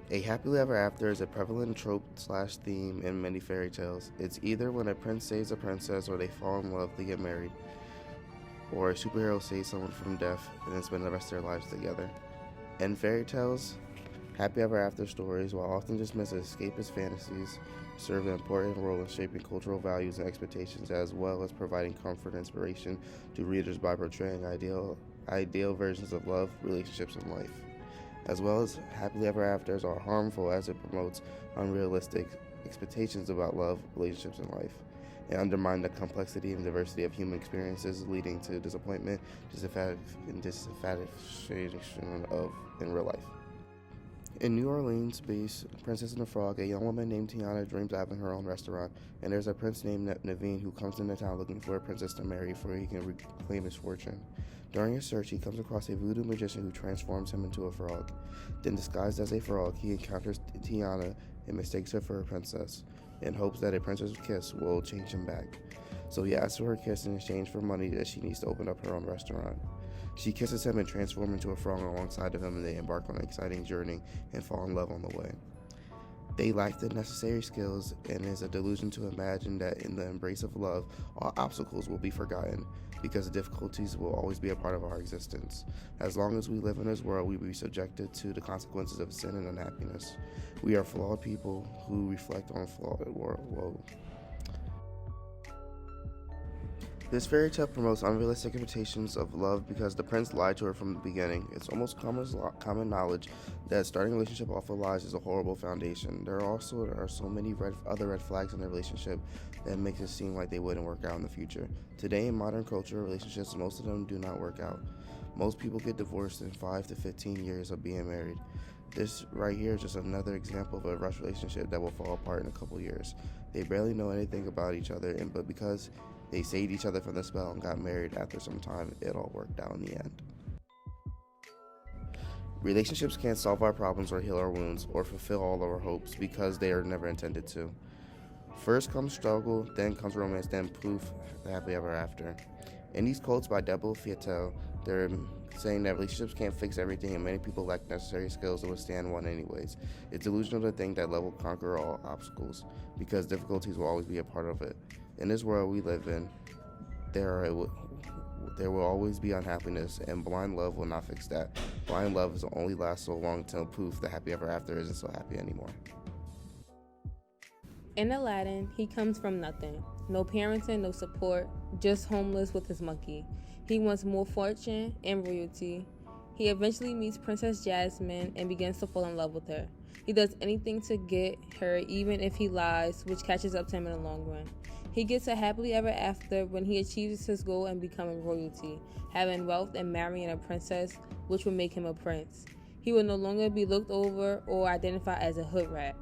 A happily ever after is a prevalent trope slash theme in many fairy tales. It's either when a prince saves a princess or they fall in love, they get married, or a superhero saves someone from death and then spend the rest of their lives together. In fairy tales, happy ever after stories, while often dismissed as escapist fantasies, serve an important role in shaping cultural values and expectations as well as providing comfort and inspiration to readers by portraying ideal versions of love, relationships, and life. As well as happily ever afters are harmful as it promotes unrealistic expectations about love, relationships, and life, and undermine the complexity and diversity of human experiences, leading to disappointment, dissatisfaction of in real life. In New Orleans-based Princess and the Frog, a young woman named Tiana dreams of having her own restaurant, and there's a prince named Naveen who comes into town looking for a princess to marry for he can reclaim his fortune. During his search, he comes across a voodoo magician who transforms him into a frog. Then, disguised as a frog, he encounters Tiana and mistakes her for a princess, in hopes that a princess kiss will change him back. So he asks for her kiss in exchange for money that she needs to open up her own restaurant. She kisses him and transforms into a frog alongside of him, and they embark on an exciting journey and fall in love on the way. They lack the necessary skills, and it is a delusion to imagine that in the embrace of love, all obstacles will be forgotten, because the difficulties will always be a part of our existence. As long as we live in this world, we will be subjected to the consequences of sin and unhappiness. We are flawed people who reflect on flawed world. Whoa. This fairy tale promotes unrealistic expectations of love because the prince lied to her from the beginning. It's almost common knowledge that starting a relationship off of lies is a horrible foundation. There are so many other red flags in the relationship that makes it seem like they wouldn't work out in the future. Today in modern culture, relationships, most of them do not work out. Most people get divorced in 5 to 15 years of being married. This right here is just another example of a rushed relationship that will fall apart in a couple years. They barely know anything about each other, but because they saved each other from the spell and got married after some time, it all worked out in the end. Relationships can't solve our problems or heal our wounds or fulfill all of our hopes because they are never intended to. First comes struggle, then comes romance, then poof, happily ever after. In these quotes by Deborah Fiatel, they're saying that relationships can't fix everything and many people lack necessary skills to withstand one anyways. It's delusional to think that love will conquer all obstacles because difficulties will always be a part of it. In this world we live in, there will always be unhappiness, and blind love will not fix that. Blind love is only last so long until poof, the happy ever after isn't so happy anymore. In Aladdin, he comes from nothing. No parenting, no support, just homeless with his monkey. He wants more fortune and royalty. He eventually meets Princess Jasmine and begins to fall in love with her. He does anything to get her, even if he lies, which catches up to him in the long run. He gets a happily ever after when he achieves his goal and becoming royalty, having wealth and marrying a princess, which will make him a prince. He will no longer be looked over or identified as a hood rat.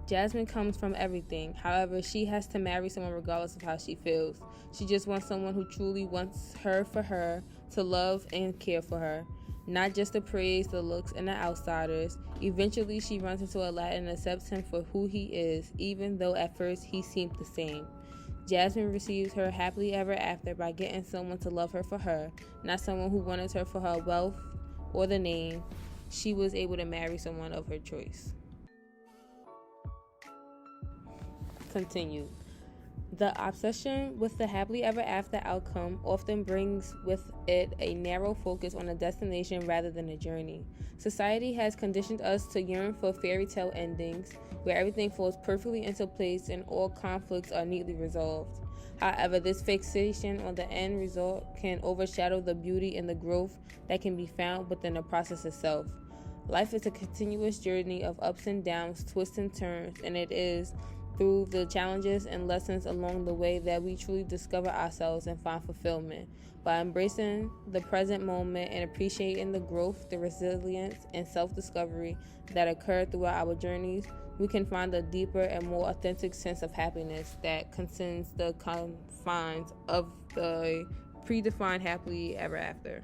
Jasmine comes from everything. However, she has to marry someone regardless of how she feels. She just wants someone who truly wants her for her, to love and care for her, not just to praise the looks and the outsiders. Eventually, she runs into Aladdin and accepts him for who he is, even though at first he seemed the same. Jasmine receives her happily ever after by getting someone to love her for her, not someone who wanted her for her wealth or the name. She was able to marry someone of her choice. Continued. The obsession with the happily ever after outcome often brings with it a narrow focus on a destination rather than a journey. Society has conditioned us to yearn for fairy tale endings where everything falls perfectly into place and all conflicts are neatly resolved. However, this fixation on the end result can overshadow the beauty and the growth that can be found within the process itself. Life is a continuous journey of ups and downs, twists and turns, and it is through the challenges and lessons along the way that we truly discover ourselves and find fulfillment. By embracing the present moment and appreciating the growth, the resilience, and self-discovery that occur throughout our journeys, we can find a deeper and more authentic sense of happiness that transcends the confines of the predefined happily ever after.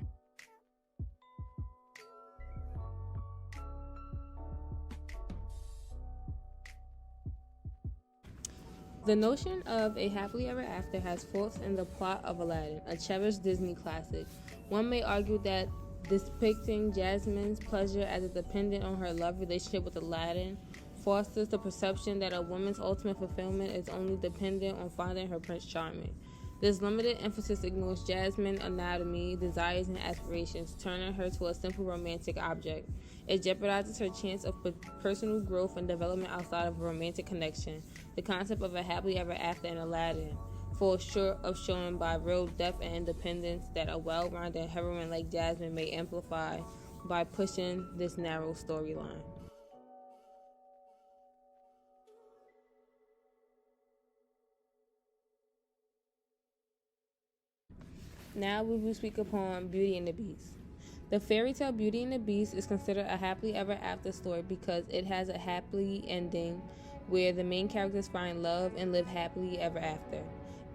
The notion of a happily ever after has faults in the plot of Aladdin, a cherished Disney classic. One may argue that depicting Jasmine's pleasure as a dependent on her love relationship with Aladdin, fosters the perception that a woman's ultimate fulfillment is only dependent on finding her Prince Charming. This limited emphasis ignores Jasmine's anatomy, desires, and aspirations, turning her to a simple romantic object. It jeopardizes her chance of personal growth and development outside of a romantic connection. The concept of a happily ever after in Aladdin falls short of showing by real depth and independence that a well-rounded heroine like Jasmine may amplify by pushing this narrow storyline. Now we will speak upon Beauty and the Beast. The fairy tale Beauty and the Beast is considered a happily ever after story because it has a happily ending where the main characters find love and live happily ever after.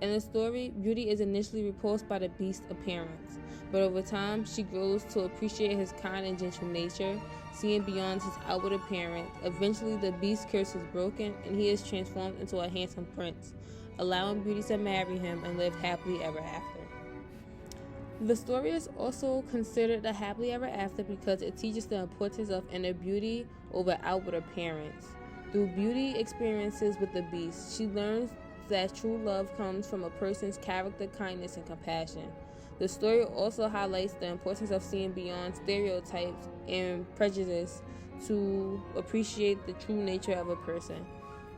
In the story, Beauty is initially repulsed by the Beast's appearance, but over time she grows to appreciate his kind and gentle nature, seeing beyond his outward appearance. Eventually the Beast's curse is broken and he is transformed into a handsome prince, allowing Beauty to marry him and live happily ever after. The story is also considered a happily ever after because it teaches the importance of inner beauty over outward appearance. Through Beauty experiences with the Beast, she learns that true love comes from a person's character, kindness, and compassion. The story also highlights the importance of seeing beyond stereotypes and prejudice to appreciate the true nature of a person.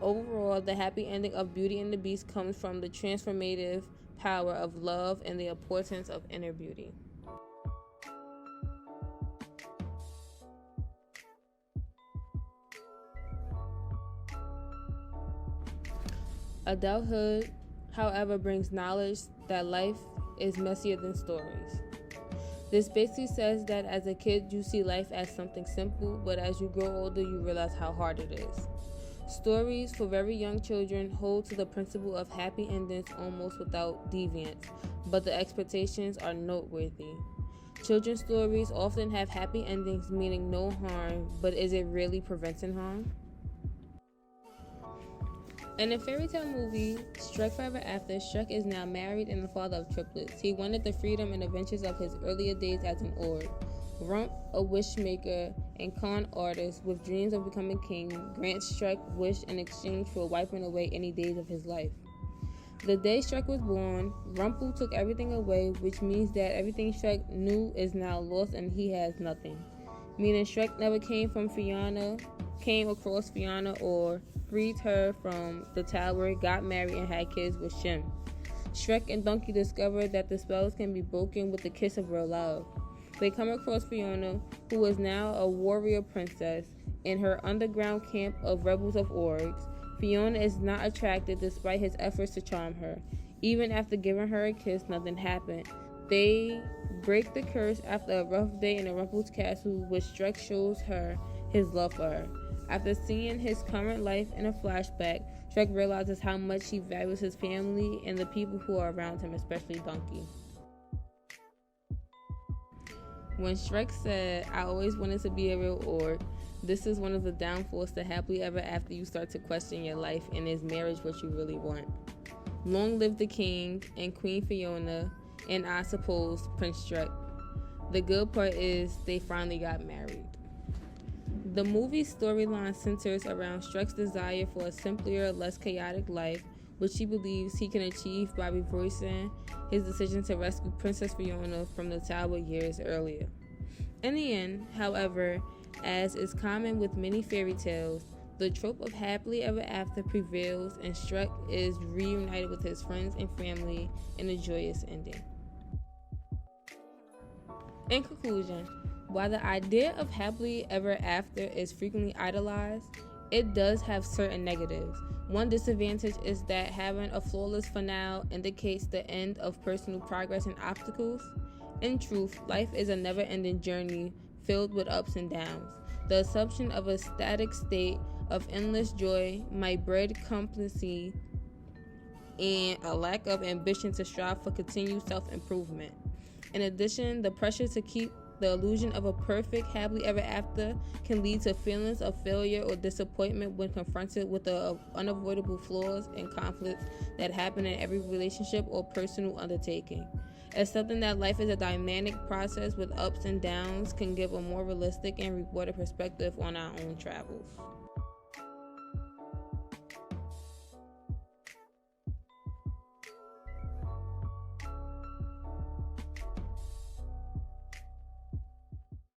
Overall, the happy ending of Beauty and the Beast comes from the transformative power of love and the importance of inner beauty. Adulthood, however, brings knowledge that life is messier than stories. This basically says that as a kid you see life as something simple, but as you grow older you realize how hard it is. Stories for very young children hold to the principle of happy endings almost without deviance, but the expectations are noteworthy. Children's stories often have happy endings, meaning no harm, but is it really preventing harm? In the fairy tale movie Shrek Forever After, Shrek is now married and the father of triplets. He wanted the freedom and adventures of his earlier days as an orc. Rump, a wish maker and con artist with dreams of becoming king, grants Shrek wish in exchange for wiping away any days of his life. The day Shrek was born, Rumple took everything away, which means that everything Shrek knew is now lost and he has nothing. Meaning Shrek never came across Fiona or freed her from the tower, got married and had kids with Shem. Shrek and Donkey discovered that the spells can be broken with the kiss of real love. They come across Fiona, who is now a warrior princess, in her underground camp of rebels of orcs. Fiona is not attracted despite his efforts to charm her. Even after giving her a kiss, nothing happened. They break the curse after a rough day in the Rumple's castle, which Shrek shows her his love for her. After seeing his current life in a flashback, Shrek realizes how much he values his family and the people who are around him, especially Donkey. When Shrek said, "I always wanted to be a real orc," this is one of the downfalls to happily ever after you start to question your life and is marriage what you really want. Long live the king and Queen Fiona, and I suppose Prince Shrek. The good part is they finally got married. The movie's storyline centers around Shrek's desire for a simpler, less chaotic life, which he believes he can achieve by reversing his decision to rescue Princess Fiona from the tower years earlier. In the end, however, as is common with many fairy tales, the trope of happily ever after prevails and Shrek is reunited with his friends and family in a joyous ending. In conclusion, while the idea of happily ever after is frequently idolized, it does have certain negatives. One disadvantage is that having a flawless finale indicates the end of personal progress and obstacles. In truth, life is a never-ending journey filled with ups and downs. The assumption of a static state of endless joy might breed complacency and a lack of ambition to strive for continued self-improvement. In addition, the pressure to keep The illusion of a perfect, happily ever after can lead to feelings of failure or disappointment when confronted with the unavoidable flaws and conflicts that happen in every relationship or personal undertaking. Accepting that life is a dynamic process with ups and downs can give a more realistic and rewarding perspective on our own travels.